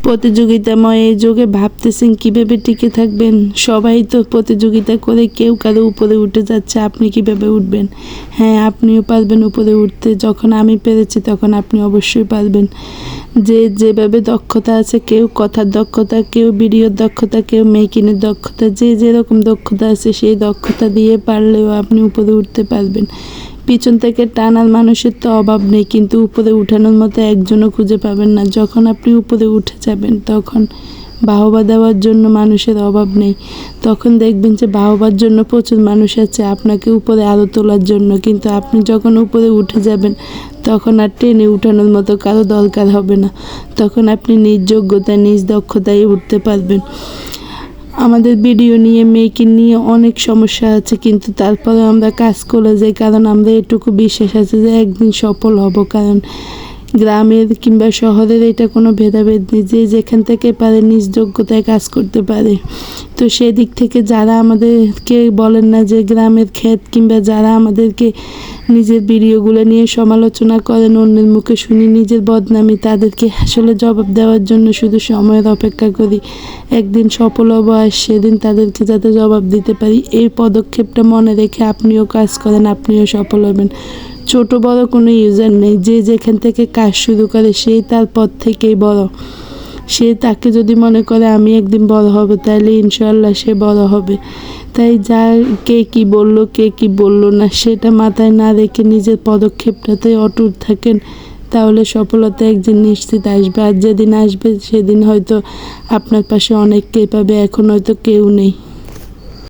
প্রতিযোগিতাময় এই যুগে ভাবতেছেন কিভাবে টিকে থাকবেন। সবাই তো প্রতিযোগিতা করে কেউ কারো উপরে উঠে যাচ্ছে, আপনি কিভাবে উঠবেন? হ্যাঁ, আপনিও পারবেন উপরে উঠতে। যখন আমি পেরেছি তখন আপনি অবশ্যই পারবেন। যে যেভাবে দক্ষতা আছে, কেউ কথার দক্ষতা, কেউ ভিডিওর দক্ষতা, কেউ মেকিংয়ের দক্ষতা, যে যেরকম দক্ষতা আছে সেই দক্ষতা দিয়ে পারলেও আপনি উপরে উঠতে পারবেন। পিছন থেকে টানার মানুষের তো অভাব নেই, কিন্তু উপরে উঠানোর মতো একজনও খুঁজে পাবেন না। যখন আপনি উপরে উঠে যাবেন তখন বাহবা দেওয়ার জন্য মানুষের অভাব নেই। তখন দেখবেন যে বাহবার জন্য প্রচুর মানুষ আছে আপনাকে উপরে আরও তোলার জন্য। কিন্তু আপনি যখন উপরে উঠে যাবেন তখন আর টেনে উঠানোর মতো কারো দরকার হবে না। তখন আপনি নিজ যোগ্যতায়, নিজ দক্ষতায় উঠতে পারবেন। আমাদের ভিডিও নিয়ে, মেকিং নিয়ে অনেক সমস্যা আছে, কিন্তু তারপরে আমরা কাজ করে যাই, কারণ আমরা এটুকু বিশ্বাস আছে যে একদিন সফল হব। কারণ গ্রামের কিংবা শহরের এটা কোনো ভেদাভেদ নেই, যে যেখান থেকে পারে নিজ যোগ্যতায় কাজ করতে পারে। তো সেদিক থেকে যারা আমাদেরকে বলেন না যে গ্রামের ক্ষেত, কিংবা যারা আমাদেরকে নিজের ভিডিওগুলো নিয়ে সমালোচনা করেন, অন্যের মুখে শুনি নিজের বদনামি, তাদেরকে আসলে জবাব দেওয়ার জন্য শুধু সময়ের অপেক্ষা করি। একদিন সফল হব আর সেদিন তাদেরকে যাতে জবাব দিতে পারি, এই পদক্ষেপটা মনে রেখে আপনিও কাজ করেন, আপনিও সফল হবেন। ছোট বড় কোনো ইউজার নেই, যে যেখান থেকে কাজ শুরু করে সেই তার পর থেকেই বড়। সে তাকে যদি মনে করে আমি একদিন বড় হব, তাহলে ইনশাল্লাহ সে বড় হবে। তাই যা কে কি বললো, কে কি বললো না, সেটা মাথায় না রেখে নিজের পদক্ষেপটাতে অটুট থাকেন, তাহলে সফলতা একদিন নিশ্চিত আসবে। আর যেদিন আসবে সেদিন হয়তো আপনার পাশে অনেককেই পাবে, এখন হয়তো কেউ নেই।